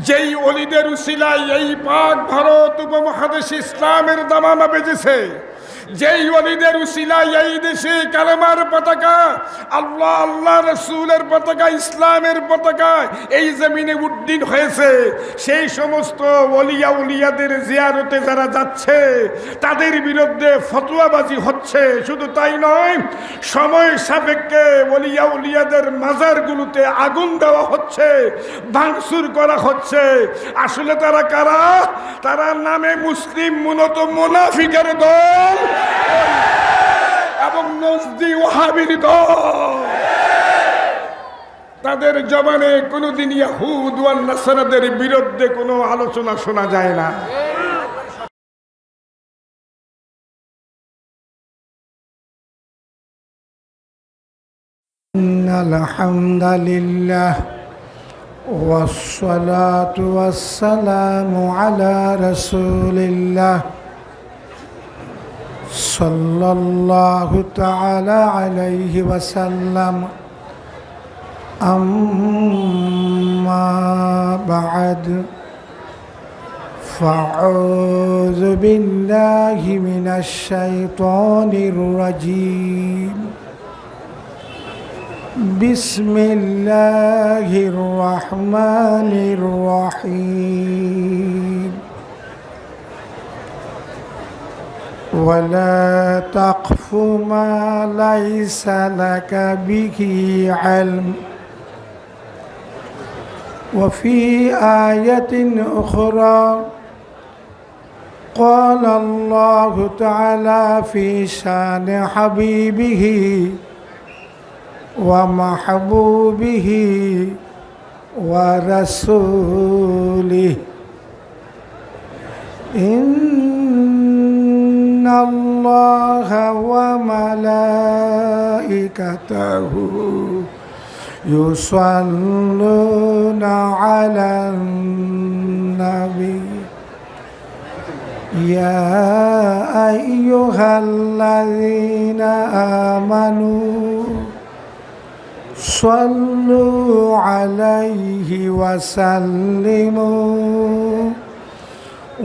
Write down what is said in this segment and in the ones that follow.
যেই ওলিদের উসিলায় এই পাক ভারত উপমহাদেশ ইসলামের দামামা বেজেছে, যেই ওলিদের উসিলায় এই দেশে কালেমার পতাকা, আল্লাহ আল্লাহ রসুলের পতাকা, ইসলামের পতাকা এই জমিনে উড্ডীন হয়েছে, সেই সমস্ত ওলিয়া উলিয়াদের জিয়ারতে যারা যাচ্ছে তাদের বিরুদ্ধে ফতোয়াবাজি হচ্ছে। শুধু তাই নয়, সময় সাপেক্ষে ওলিয়া উলিয়াদের মাজারগুলোতে আগুন দেওয়া হচ্ছে, ভাঙচুর করা হচ্ছে। আসলে তারা কারা? তারা নামে মুসলিম, মূলত মুনাফিকের দল এবং নজদি ওয়াহাবির দল। তাদের জবানে কোনোদিন ইয়াহুদ ওয়ান নাসারাদের বিরুদ্ধে কোনো আলোচনা শোনা যায় না। আলহামদুলিল্লাহ ওয়াসসালাতু ওয়াসসালামু আলা রাসূলিল্লাহ সাল্লাল্লাহু তাআলা আলাইহি ওয়াসাল্লাম। আম্মা বা'দ, ফাআউযু বিল্লাহি মিনাশ শাইতানির রাজীম। বিসমিল্লাহির রহমানির রহিম। ওয়ালা তাকফু মা লাইসা লাকা বিহি ইলম। وفي آية أخرى قال الله تعالى في شان حبيبه ومحبوبه ورسوله إن الله وملائكته يصلون على النبي يا أيها الذين آمنوا صلوا عليه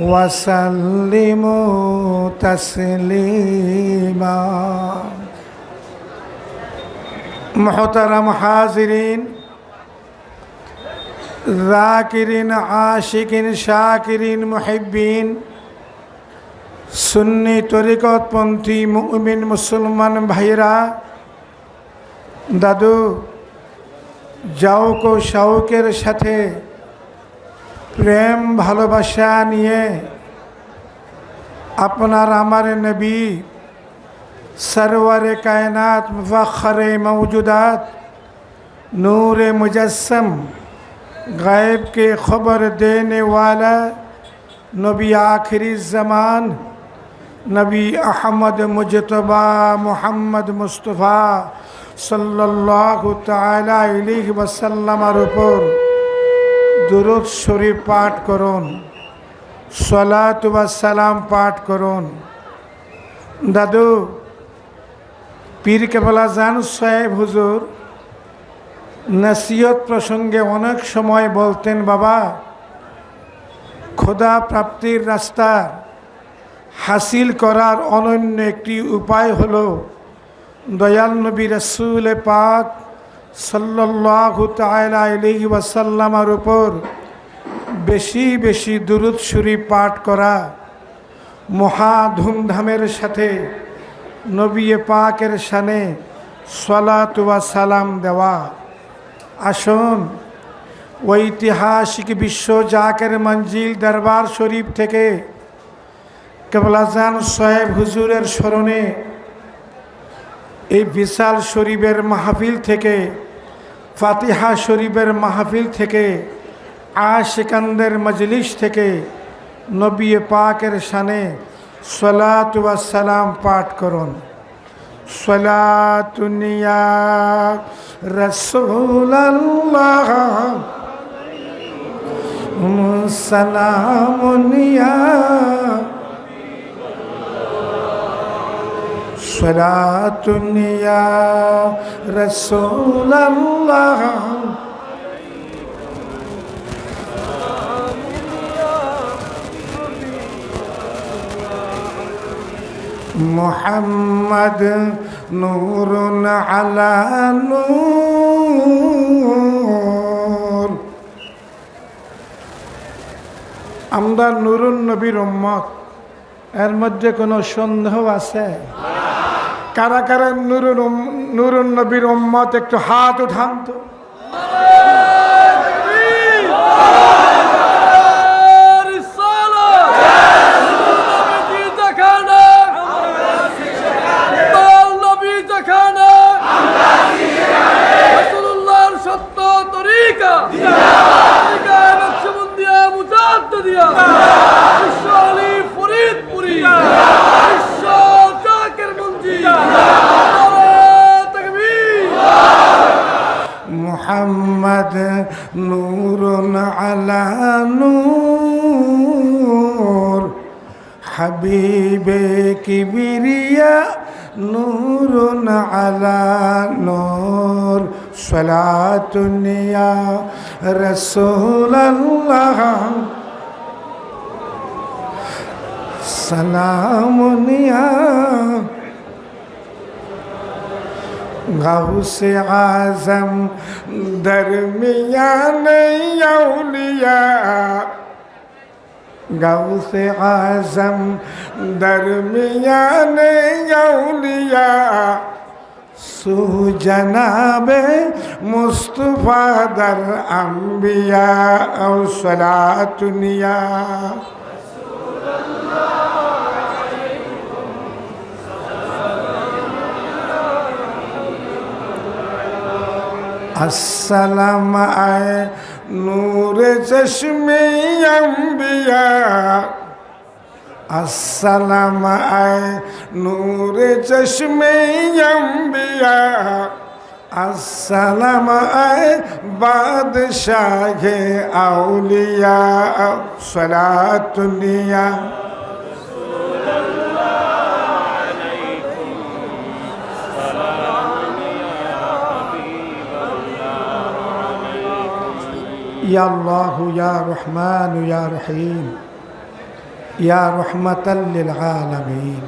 وسلموا تسليما। محترم हाज़िरीन, ज़ाकिरीन, आशिकीन, शाकिरीन, मुहिब्बीन, सुन्नी तरीक़तपंथी मुमिन मुसलमान भाईरा, दादू जाओको शौकेर साथे प्रेम भालोबासा निये आपनार आमार नबी सरवारे कायनात मुफ़ख्खरे मौजूदात नूरे मुजस्सम गायब के खबर देने वाला नबी आखिरी ज़मान नबी अहमद मुजतबा मुहम्मद मुस्तफ़ा सल्लल्लाहु ताला अलैहि वसल्लमेर ऊपर दुरूद शरीफ पाठ करुन, सलात व सलाम पाठ करुन। दादू पीर केबला जान साहेब हुजूर नसीहत प्रसंगे अनेक समय बोलतें, बाबा खुदा प्राप्तिर रास्ता हासिल करार अनन्य एकटी उपाय हलो दयाल नबी रसूल पाक सल्लल्लाहु ताला अलैहि वसल्लमेर ऊपर बेशी बेशी दुरूद शरीफ पाठ करा, महा धूमधामेर साथे नबी पाकेर शाने सलात व सालाम देवा। आसुन ऐतिहासिक विश्व जाकेर मंजिल दरबार शरीफ थेके केबलाजान साहेब हुजूरेर स्मरणे এই বিশাল শরীফের মাহফিল থেকে, ফাতিহা শরীফের মাহফিল থেকে, আশিকানদের মজলিস থেকে নবী পাকের শানে সলাত ওয়া সালাম পাঠ করুন। সলাতুন ইয়া রাসূলুল্লাহ সালামুন ইয়া सलातुन या रसूल अल्लाह মোহাম্মদ নূরুন আলা নূর। আমরা নুরুন নবীর উম্মত, এর মধ্যে কোনো সন্দেহ আছে? কারা কারা নুরুন নবীর উম্মত একটু হাত উঠান তো। মোহাম্মদ নূরুন আলা নূর, হাবিবে কিবরিয়া নূরুন আলা নূর। সালাতুন ইয়া রাসূলুল্লাহ, সালামুন ইয়া গাউসে আজম দরমিয়ানে আউলিয়া, গাউসে আজম দরমিয়ানে আউলিয়া, সুজনাবে মুস্তফা দর আম্বিয়া। সালাতুন ইয়া अस्सलाम आए नूर चश्मे अंबिया, अस्सलाम आए नूर चश्मे अंबिया, अस्सलाम आए बादशाह औलिया। सलातुन या या अल्लाह या रहमान या रहीम या रहमतल लिल आलमीन।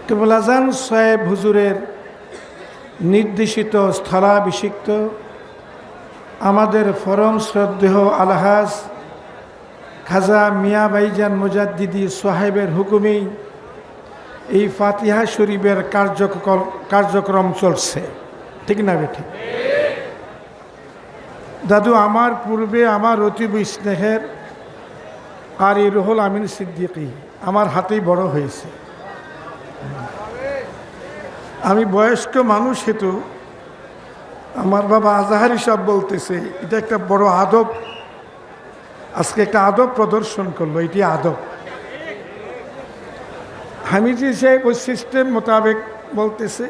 কেবল আজান সাহেব হুজুরের নির্দেশিত স্থলাভিষিক্ত আমাদের পরম শ্রদ্ধেয় আলহাজ খাজা মিয়া ভাইজান মুজাদ্দিদি সাহেবের হুকুমেই এই ফাতিহা শরীফের কার্যক্রম চলছে, ঠিক না বেঠি? দাদু আমার পূর্বে আমার অতীব স্নেহের আর এই রুহুল আমিন সিদ্দিকী আমার হাতেই বড় হয়েছে। আমি বয়স্ক মানুষ হেতু আমার বাবা আজাহারি সাহেব বলতেছে এটা একটা বড় আদব, আজকে একটা আদব প্রদর্শন করলো, এটি আদব। হামিদি সাহেব ওই সিস্টেম মোতাবেক বলতেছে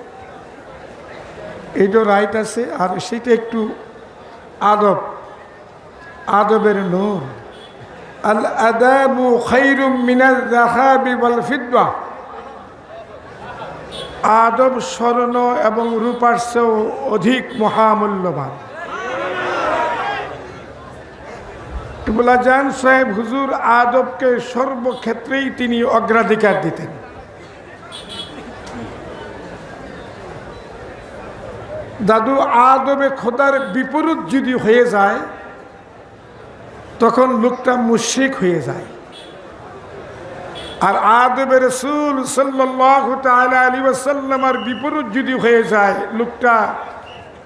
এইটা রাইট আছে, আর সেটা একটু আদব, আদবের নূর। আল আদাবু খায়রুম মিনাল যাহাবি ওয়াল ফিদ্দা, আদব স্বর্ণ এবং রূপার চেয়েও অধিক মহামূল্যবান। জান সাহেব হুজুর আদবকে সর্বক্ষেত্রেই তিনি অগ্রাধিকার দিতেন। দাদু আদবে খোদার বিপরীত যদি হয়ে যায় তখন লোকটা মুশরিক হয়ে যায়, আর আদবে রাসূল সাল্লাল্লাহু তাআলা আলাইহি ওয়াসাল্লামের বিপরীত যদি হয়ে যায় লোকটা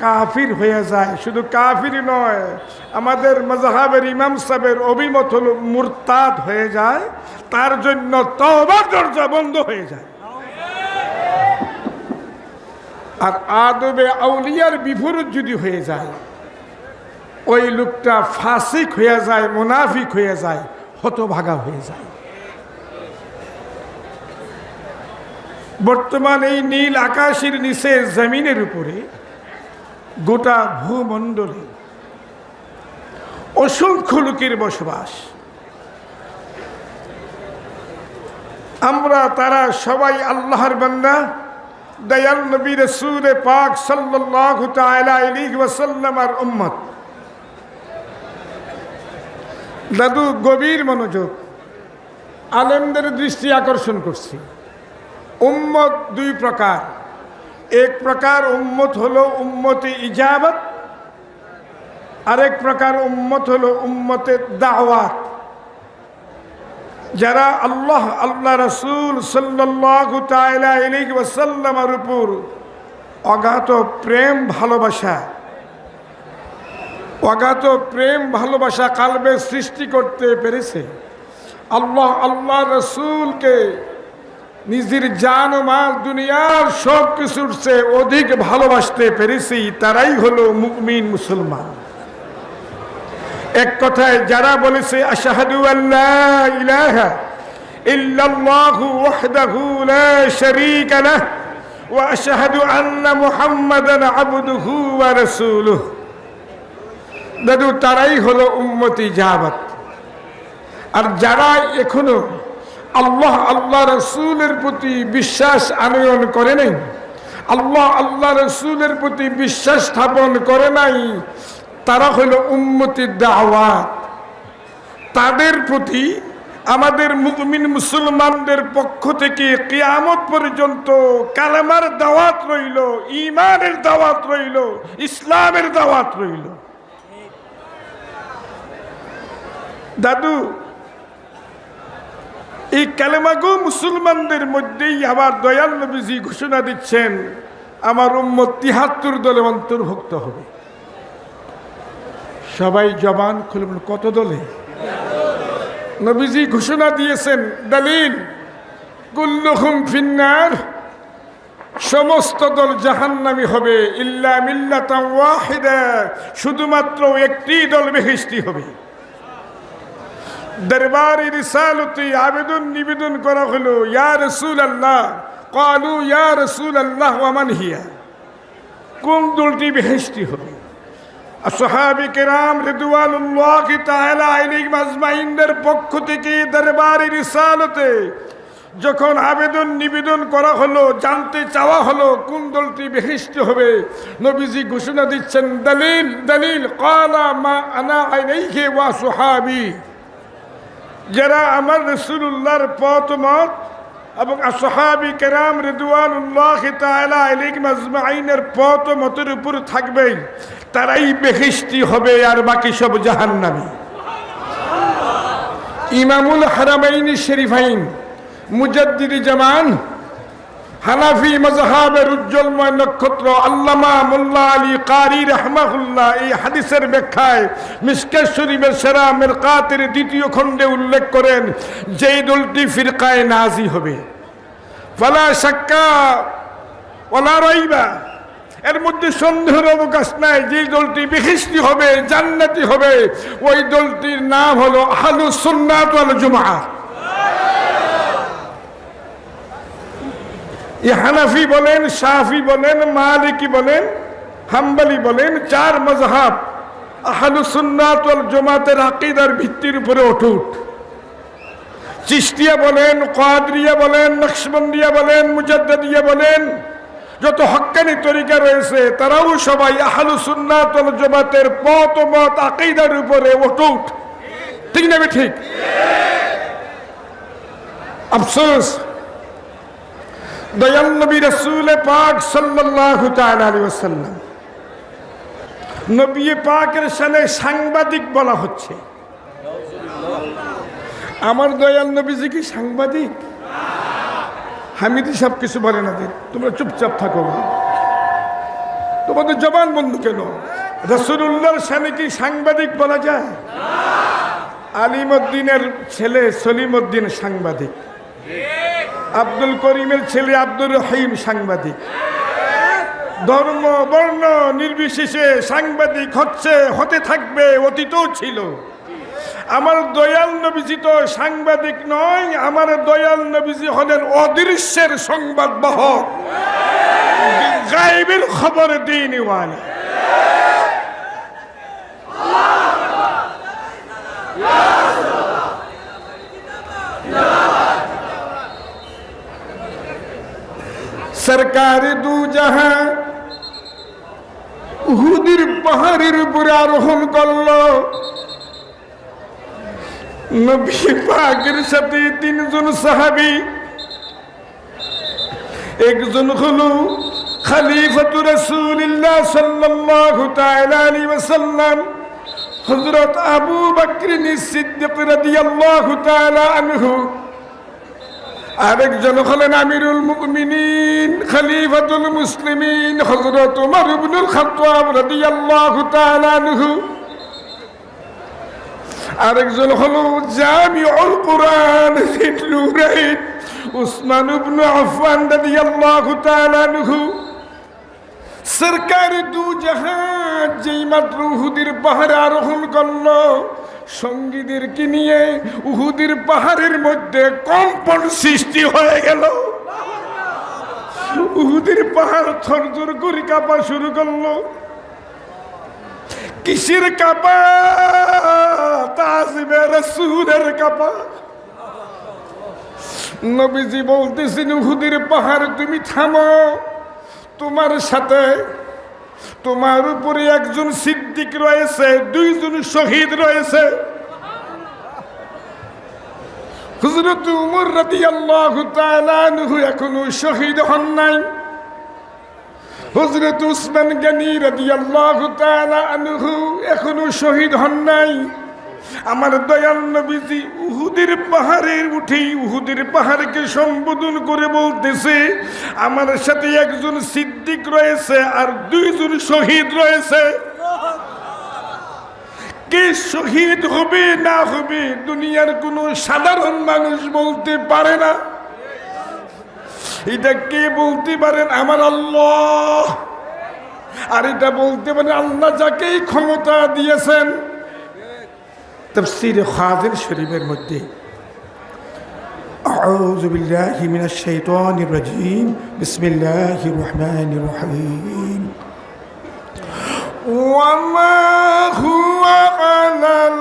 কাফির হয়ে যায়। শুধু কাফির নয়, আমাদের মাযহাবের ইমাম সাহেবের অভিমত হলো মুরতাদ হয়ে যায়, তার জন্য তওবার দরজা বন্ধ হয়ে যায়। আর আদবে আউলিয়ার বিপরীত যদি হয়ে যায় ওই লোকটা ফাসিক হয়ে যায়, মুনাফিক হয়ে যায়, হতভাগা হয়ে যায়। বর্তমান এই নীল আকাশের নিচে জমিনের উপরে গোটা ভূমণ্ডলে অসংখ্য লোকের বসবাস। আমরা তারা সবাই আল্লাহর বান্দা, দয়াল নবী রাসূল পাক সাল্লাল্লাহু তাআলা আলাইহি ওয়াসাল্লামের উম্মত। দাদু গভীর মনোযোগ, আলেমদের দৃষ্টি আকর্ষণ করছি। উম্মত দুই প্রকার। এক প্রকার উম্মত হলো উম্মতে ইজাবত, আরেক প্রকার উম্মত হলো উম্মতে দাওয়াত। যারা আল্লাহ রাসূল সাল্লাল্লাহু তাআলা আলাইহি ওয়াসাল্লামের উপর অগাধ প্রেম ভালোবাসা কালবে সৃষ্টি করতে পেরেছে, আল্লাহ রসুলকে নিজের জান ও মাল দুনিয়ার সব কিছুর চেয়ে অধিক ভালোবাসতে পেরেছি, তারাই হলো মুমিন মুসলমান। এক কথায় যারা বলেছে আশহাদু আল্লা ইলাহা ইল্লাল্লাহু ওয়াহদাহু লা শারীকা লাহু ওয়া আশহাদু আন্না মুহাম্মাদান আবদুহু ওয়া রাসূলুহু, দাদু তারাই হলো উম্মতি ইজাবত। আর যারা এখনো আল্লাহ রসুলের প্রতি বিশ্বাস আনয়ন করে নাই, আল্লাহ রসুলের প্রতি বিশ্বাস স্থাপন করে নাই, তারা হলো উম্মতি দাওয়াত। তাদের প্রতি আমাদের মুমিন মুসলমানদের পক্ষ থেকে কিয়ামত পর্যন্ত কালেমার দাওয়াত রইল, ঈমানের দাওয়াত রইল, ইসলামের দাওয়াত রইল। দাদু এই কালেমাগো মুসলমানদের মধ্যেই আবার দয়াল নবীজি ঘোষণা দিচ্ছেন আমার উম্মত ৭৩ দলে অন্তর্ভুক্ত হবে। সবাই জবান খুলে বলুন, কত দলে? নবীজি ঘোষণা দিয়েছেন দলিল কুল্লুহুম ফিন্নার, সমস্ত দল জাহান্নামী হবে, ইল্লা মিল্লাতান ওয়াহিদা, শুধুমাত্র একটি দল বেহেশতি হবে। দরবারে রিসালতে আবেদন নিবেদন করা হলো, ইয়া রাসূলুল্লাহ, ক্বালু ইয়া রাসূলুল্লাহ ওয়া মান হিয়া, কোন দলটি বেহেশতি হবে? আসহাবে কেরাম রিদওয়ানুল্লাহি তাআলা আলাইহিম আজমাইনদের পক্ষ থেকে দরবারে রিসালতে যখন আবেদন নিবেদন করা হলো, জানতে চাওয়া হলো কোন দলটি বেহেশতি হবে, নবীজি ঘোষণা দিচ্ছেন দলিল ক্বালা মা আনা আলাইহি ওয়া সুহাবি, যারা আমার রাসূলুল্লাহর পথ মত এবং আসহাবী কেরাম রিদওয়ানুল্লাহি তাআলা আলাইহিম আজমাইনের পথ মতের উপর থাকবে, তারাই বেহেশতি হবে, আর বাকি সব জাহান্নামী। ইমামুল হারামাইন শরীফাইন মুজাদ্দিদি জামান হানাফি মাযহাবের উজ্জ্বলময় নক্ষত্র আল্লামা মোল্লা আলী কারি রাহমাহুল্লাহ এই হাদিসের ব্যাখ্যায় মিশকাত শরীফের সেরা মিরকাতের ২য় খণ্ডে উল্লেখ করেন, যেই দলটি ফিরকায়ে নাজি হবে, ফালা শাক্কা ওয়ালা রাইবা, এর মধ্যে সন্দেহের অবকাশ নাই, যে দলটি বেহেশতি হবে, জান্নাতি হবে, ওই দলটির নাম হলো আহলুস সুন্নাত ওয়াল জামাআহ। হানাফি বলেন, শাফি বলেন, মালিকি বলেন, হাম্বলি বলেন, ৪ মাযহাব আহলুস সুন্নাত ওয়াল জামাতের আকীদার ভিত্তির উপরে অটুট। চিশতিয়া বলেন, কাদরিয়া বলেন, নকশবন্দিয়া বলেন, মুজাদ্দিদিয়া বলেন, যত হক্কানি তরিকা রয়েছে তারাও সবাই আহলুস সুন্নাত ওয়াল জামাতের পথ মত আকীদার উপরে অটুট। ঠিক না? ঠিক। আফসোস, দয়াল নবী রাসূল পাক সাল্লাল্লাহু তাআলা আলাইহি ওয়াসাল্লাম, নবী পাকের শানে সাংবাদিক বলা হচ্ছে। আমার দয়াল নবীজি কি সাংবাদিক? হামিদি সব কিছু বলে না, তোমরা চুপচাপ থাকো, তোমাদের জবান বন্ধ কেন? রাসূলুল্লাহর শানে কি সাংবাদিক বলা যায়? আলিমউদ্দিনের ছেলে সলিমউদ্দিন সাংবাদিক, আব্দুল করিমের ছেলে আব্দুর রহিম সাংবাদিক। ধর্ম বর্ণ নির্বিশেষে সাংবাদিক হচ্ছে, হতে থাকবে, অতীতও ছিল। আমার দয়াল নবীজি তো সাংবাদিক নয়, আমার দয়াল নবীজি হলেন অদৃশ্যের সংবাদ বাহক, গায়েবের খবর দিনওয়ালা। সরকার দু জাহান উহুদের পাহাড়ের উপরে আরোহণ করল, নবী পাকের সাথে তিনজন সাহাবী, একজন হলো খলিফাতুর রাসূলুল্লাহ সাল্লাল্লাহু তাআলা আলাইহি ওয়াসাল্লাম হযরত আবু বকর সিদ্দিক রাদিয়াল্লাহু তাআলা আনহু, আরেকজন হলেন আমিরুল মুমিনিন খলিফাতুল মুসলিমিন হযরত ওমর ইবনুল খাত্তাব রাদিয়াল্লাহু তাআলা আনহু, আরেকজন হলো জামিউল কুরআন নূরাইন উসমান ইবনে আফফান রাদিয়াল্লাহু তাআলা আনহু। সরকার দু জাহান যেই মাত্র উহুদের পাহাড়ে আরোহণ করলো, সঙ্গীদেরকে নিয়ে উহুদের পাহাড়ের মধ্যে কম্পন সৃষ্টি হয়ে গেল। উহুদের পাহাড় থরথর করে কাঁপা শুরু করলো। কিসের কাঁপা? তাজিমে রাসূলের কাঁপা। নবীজি বলতেছেন, উহুদের পাহাড় তুমি থামো, তোমার সাথে তোমার উপরে একজন সিদ্দিক রয়েছে, দুইজন শহীদ রয়েছে। হযরত ওমর রাদিয়াল্লাহু তাআলা আনহু এখনো শহীদ হন নাই। হযরত উসমান গনি রাদিয়াল্লাহু তাআলা আনহু এখনো শহীদ হন নাই। আমার দয়াল নবীজি উহুদের পাহাড়ে উঠেই উহুদের পাহাড়কে সম্বোধন করে বলতেছে, আমার সাথে একজন সিদ্দিক রয়েছে আর দুইজন শহীদ রয়েছে। কে শহীদ হবে না হবে দুনিয়ার কোনো সাধারণ মানুষ বলতে পারে না। এটা কে বলতে পারেন? আমার আল্লাহ। আর এটা বলতে পারেন আল্লাহ যাকেই ক্ষমতা দিয়েছেন। তাফসীর খাজির শরীফের মধ্যে আউযু বিল্লাহি মিনাশ শাইতানির রাজীম বিসমিল্লাহির রহমানির রহিম ওয়া মা হুয়া আলাল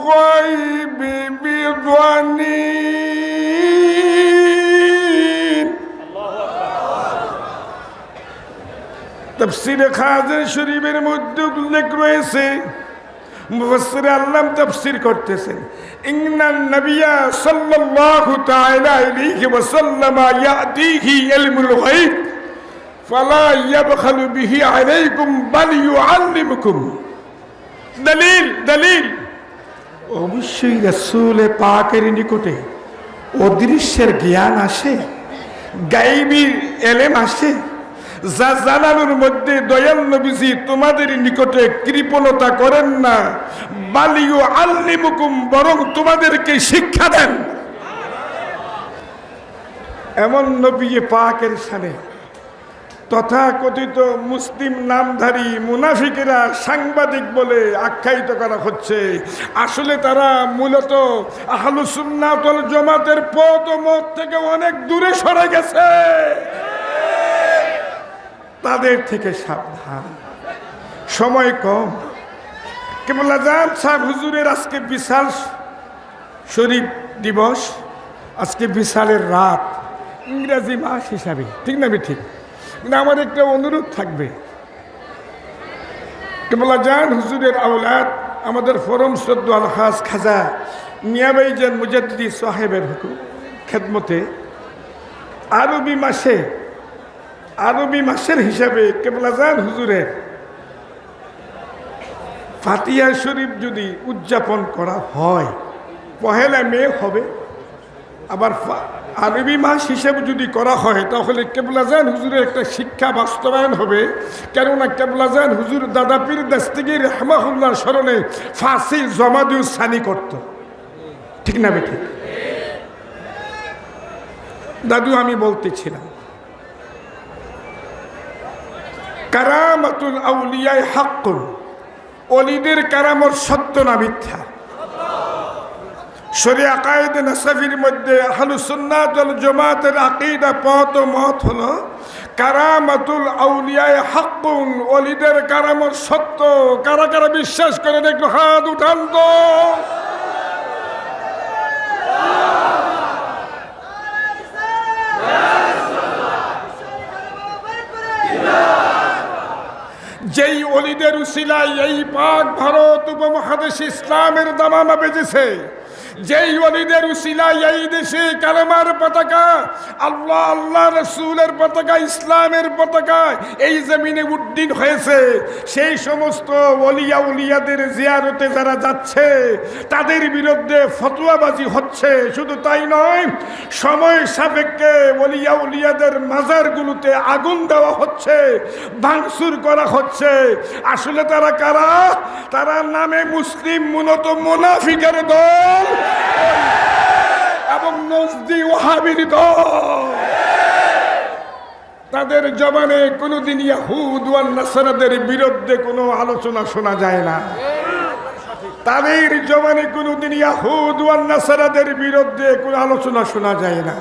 গায়বি বিদানীন। তাফসীর খাজির শরীফের মধ্যে উল্লেখ রয়েছে, মুফাসসির আল্লাম তাফসীর করতেছেন, ইন্নান নাবিয়্যা সাল্লাল্লাহু তাআলা আলাইহি ওয়াসাল্লাম ইয়াতিহি ইলমুল গায়ব ফালা ইয়াবখালু বিহি আলাইকুম বাল ইউআল্লিমুকুম। দলিল দলিল, অবশ্যই রাসূল পাকের নিকটে অদৃশ্যের জ্ঞান আসে, গায়বী ইলম আসে, যা জানানোর মধ্যে দয়াল নবীজি তোমাদের নিকটে কৃপণতা করেন না, বালিউ আল্লিমুকুম, বরং তোমাদেরকে শিক্ষা দেন। এমন নবী পাকের শানে তথাকথিত মুসলিম নামধারী মুনাফিকেরা সাংবাদিক বলে আখ্যায়িত করা হচ্ছে। আসলে তারা মূলত আহলুস সুন্নাত ওয়াল জামাতের পথ ও মত থেকে অনেক দূরে সরে গেছে। তাদের থেকে সাবধান, সময় কম। কেবল আজান সাহেব হুজুরের আজকে বিশাল শরীফ দিবস, আজকে বিশালের রাত, ইংরেজি মাস হিসাবে, ঠিক না? ঠিক। কিন্তু আমার একটা অনুরোধ থাকবে, কেবল আজান হুজুরের আওলাদ আমাদের ফরম শ্রদ্ধ আলহাজ খাজা মিয়াবাইজান মুজাদ্দিদি সাহেবের হুকুম খেদমতে আরবি মাসের হিসাবে কেবল আজান হুজুরের ফাতিহা শরীফ যদি উদযাপন করা হয়, 1 মে হবে। আবার আরবি মাস হিসেবে যদি করা হয় তাহলে কেবল আজান হুজুরের একটা শিক্ষা বাস্তবায়ন হবে। কেননা কেবল আজান হুজুর দাদা পীর দস্তগীর রাহমাহুল্লাহর স্মরণে ফাঁসি জমাদিউস সানি করত, ঠিক না বেঠিক? দাদু আমি বলতেছিলাম, কারামাতুল আউলিয়া হাক্কুন, ওলিদের কারামত সত্য না মিথ্যা? শরীআ আকায়েদে নাসাফির মধ্যে আহলুস সুন্নাত ওয়াল জামাতের আকীদা পথ ও মত হলো কারামাতুল আউলিয়া হাক্কুন, ওলিদের কারামত সত্য। কারা কারা বিশ্বাস করেন একটু হাত উঠান তো। যেই ওলিদের উসিলায় এই পাক ভারত উপমহাদেশ ইসলামের দামামা বেজেছে, যেই ওলিদের উসিলায় এই দেশে কালেমার পতাকা, আল্লাহ আল্লাহ রসুলের পতাকা, ইসলামের পতাকা এই জমিনে উড্ডীন হয়েছে, সেই সমস্ত ওলিয়া উলিয়াদের জিয়ারতে যারা যাচ্ছে তাদের বিরুদ্ধে ফতোয়াবাজি হচ্ছে। শুধু তাই নয়, সময় সাপেক্ষে ওলিয়া উলিয়াদের মাজারগুলোতে আগুন দেওয়া হচ্ছে, ভাঙচুর করা হচ্ছে। আসলে তারা কারা? তারা নামে মুসলিম, মূলত মুনাফিকের দল এবং নজদি ওয়াহাবির দল। তাদের জবানে কোনোদিন ইয়াহুদ ওয়ান নাসারাদের বিরুদ্ধে কোনো আলোচনা শোনা যায় না। তাদের জবানে কোনোদিন ইয়াহুদ ওয়ান নাসারাদের বিরুদ্ধে কোনো আলোচনা শোনা যায় না।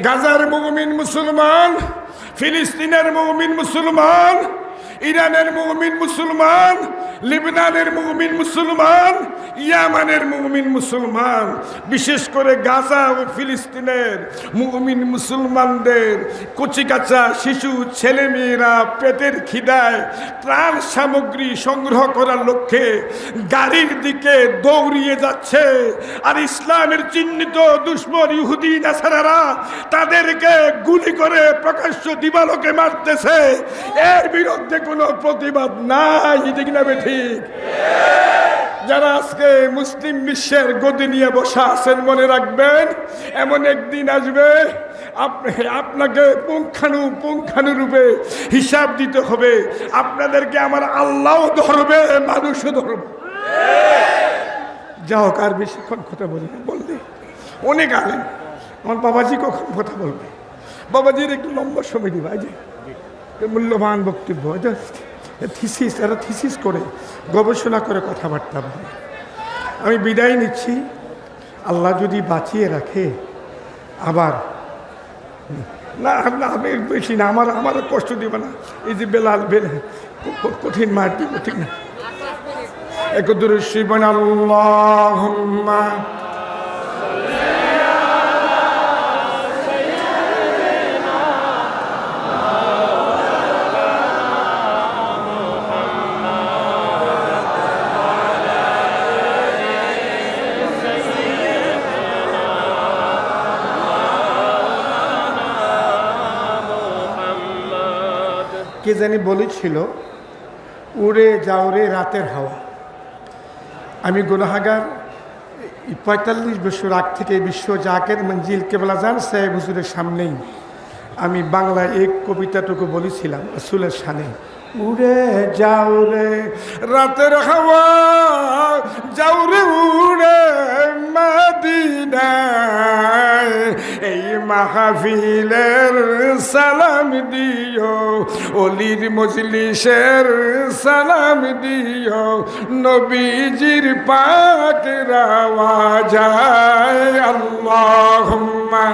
গাজার মুমিন মুসলমান, ফিলিস্তিনের মুমিন মুসলমান, ইরানের মুমিন মুসলমান, লিবনানের মুমিন মুসলমান, ইয়ামানের মুমিন মুসলমান, বিশেষ করে গাজা ও ফিলিস্তিনের মুমিন মুসলমানদের কচিকাচা শিশু ছেলেমেয়েরা পেটের খিদায় ত্রাণ সামগ্রী সংগ্রহ করার লক্ষ্যে গাড়ির দিকে দৌড়িয়ে যাচ্ছে। আর ইসলামের চিহ্নিত দুশ্মন ইহুদি নাসারারা তাদেরকে গুলি করে প্রকাশ্য দিবালোকে মারতেছে। এর বিরুদ্ধে কোনো প্রতিবাদ নাই, ঠিক না বেঠিক? যারা আজকে মুসলিম বিশ্বের গদি নিয়ে বসা আছেন, মনে রাখবেন এমন একদিন আসবে আপনাকে পুঙ্খানুরূপে হিসাব দিতে হবে। আপনাদেরকে আমার আল্লাহও ধরবে, মানুষও ধরবে। যাও, কার বেশিক্ষণ কথা বলবে অনেক আলেন। আমার বাবাজি কখন কথা বলবে? বাবাজির একটু লম্বা সময় দিবা, যে মূল্যবান বক্তব্য, থিসিস করে গবেষণা করে কথাবার্তা বলে। আমি বিদায় নিচ্ছি। আল্লাহ যদি বাঁচিয়ে রাখে আবার না, আমি বেশি না, আমার কষ্ট দিব না। এই যে বেলাল কঠিন মারটি, ঠিক না? একদূর শিবন আল্লাহুম্মা কে জানি বলেছিল, উড়ে যাও রে রাতের হাওয়া। আমি গুনাহগার, ৪৫ বছর আগ থেকে বিশ্ব জাকের মঞ্জিল কেবলাজান সাহেব হুজুরের সামনেই আমি বাংলায় এই কবিতাটুকু বলেছিলাম রাসূলের শানে। উড়ে যাও রে রাতের হাওয়া, যাও রে উড়ে মদিনায়, এই মাহফিলের সালাম দিও, অলির মজলিসের সালাম দিও, নবীজির পাকের আওয়াজায় আল্লাহুম্মা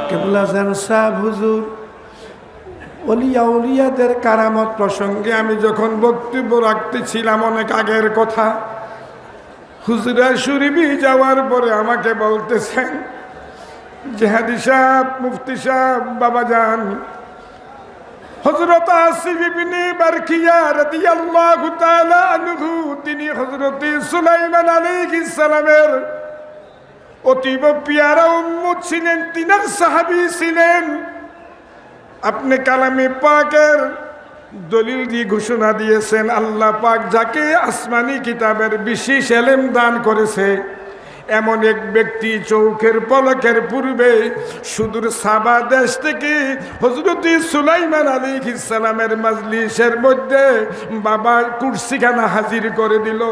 কেবলাজান সাহেব হুজুর ওলিয়াদের কারামত প্রসঙ্গে আমি যখন বক্তব্য রাখতেছিলাম অনেক আগের কথা, হুজুরা শরীফে যাওয়ার পরে আমাকে বলতেছেন যে হাদি সাহেব, মুফতি সাহেব, বাবাজান হযরত আসিফ ইবনে বারকিয়া রাদিয়াল্লাহু তাআলা আনহু, তিনি হযরত সুলাইমান আলাইহিস সালামের অতীব পিয়ারা উম্মত ছিলেন, তিনার সাহাবী ছিলেন। আপনি কালামে পাকের দলিল দিয়ে ঘোষণা দিয়েছেন, আল্লাহ পাক যাকে আসমানি কিতাবের বিশেষ এলেম দান করেছে, এমন এক ব্যক্তি চৌখের পলকের পূর্বে সুদূর সাবা দেশ থেকে হযরত সুলাইমান আলাইহিস সালামের মাজলিসের মধ্যে বাবা কুরসিখানা হাজির করে দিল।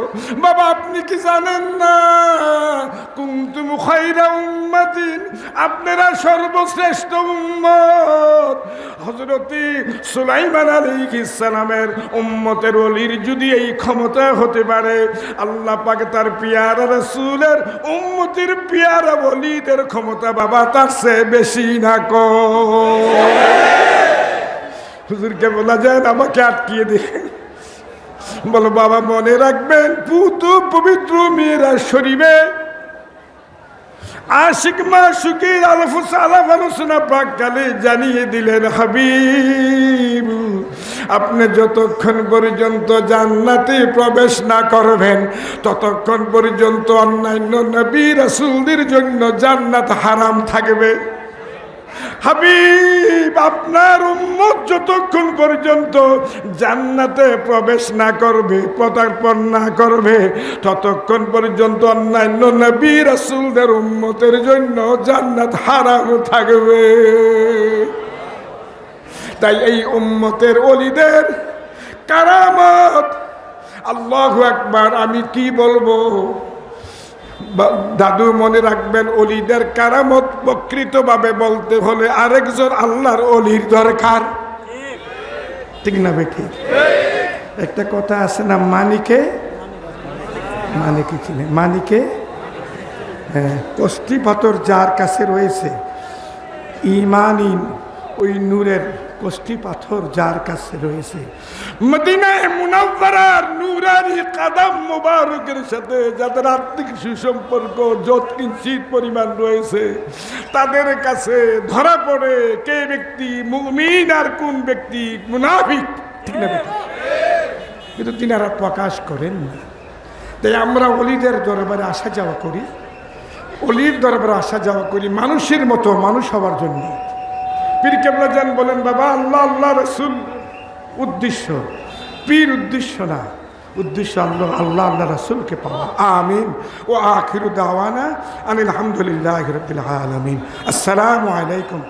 বাবা, আপনি কি জানেন না, কুনতুম খায়রা উম্মাতিন, আপনারা সর্বশ্রেষ্ঠ উম্মত। হযরত সুলাইমান আলাইহিস সালামের উম্মতের ওলির যদি এই ক্ষমতা হতে পারে, আল্লাহ পাক তার পিয়ারা রাসূলের উম্মতের পিয়ারা ওলিদের ক্ষমতা বাবা তার চেয়ে বেশি না কম। হুজুরকে বলা যায় আমাকে আটকিয়ে দিলেন, বলো বাবা মনে রাখবেন পুত পবিত্র মেয়েরা শরীফে আশিক মাসুকের আলাপ আলোচনা প্রাককালে জানিয়ে দিলেন হাবিব আপনি যতক্ষণ পর্যন্ত জান্নাতে প্রবেশ না করবেন ততক্ষণ পর্যন্ত অন্যান্য নবী রাসূলদের জন্য জান্নাত হারাম থাকবে। হাবিব আপনার উম্মত যতক্ষণ পর্যন্ত জান্নাতে প্রবেশ না করবে পদার্পণ না করবে ততক্ষণ পর্যন্ত অন্যান্য নবী রাসূলদের উম্মতের জন্য জান্নাত হারাম থাকবে। তাই এই উম্মতের ওলিদের কারামত আল্লাহু আকবার আমি কি বলবো দাদু মনে রাখবেন ওলিদের কারামত প্রকৃতভাবে বলতে হলে আরেকজন আল্লাহর ওলির দরকার ঠিক না বেটি একটা কথা আছে না মানিকে চিনে মানিকে কষ্টি পাথর যার কাছে রয়েছে ইমানই ওই নূরের কষ্টি পাথর যার কাছে রয়েছে মদিনায়ে মুনাওয়ারার নূরানি কদম মুবারকের সাথে যাদের আত্মিক সুসম্পর্ক যৎকিঞ্চিত পরিমাণ রয়েছে তাদের কাছে ধরা পড়ে কে ব্যক্তি মুমিন আর কোন ব্যক্তি মুনাফিক ঠিক না কিন্তু তিনারা প্রকাশ করেন না। তাই আমরা ওলিদের দরবারে আসা যাওয়া করি অলির দরবারে আসা যাওয়া করি মানুষের মতো মানুষ হওয়ার জন্য। পীর কেবলা জান বলেন বাবা আল্লাহ আল্লাহ রসুল উদ্দেশ্য পীর উদ্দেশ্য না উদ্দেশ্য আল্লাহ আল্লাহ আল্লাহ রসুলকে পাওয়া। আমিন ও আখিরু দাওয়ানা আনিল হামদুলিল্লাহি রাব্বিল আলামিন। আসসালামু আলাইকুম।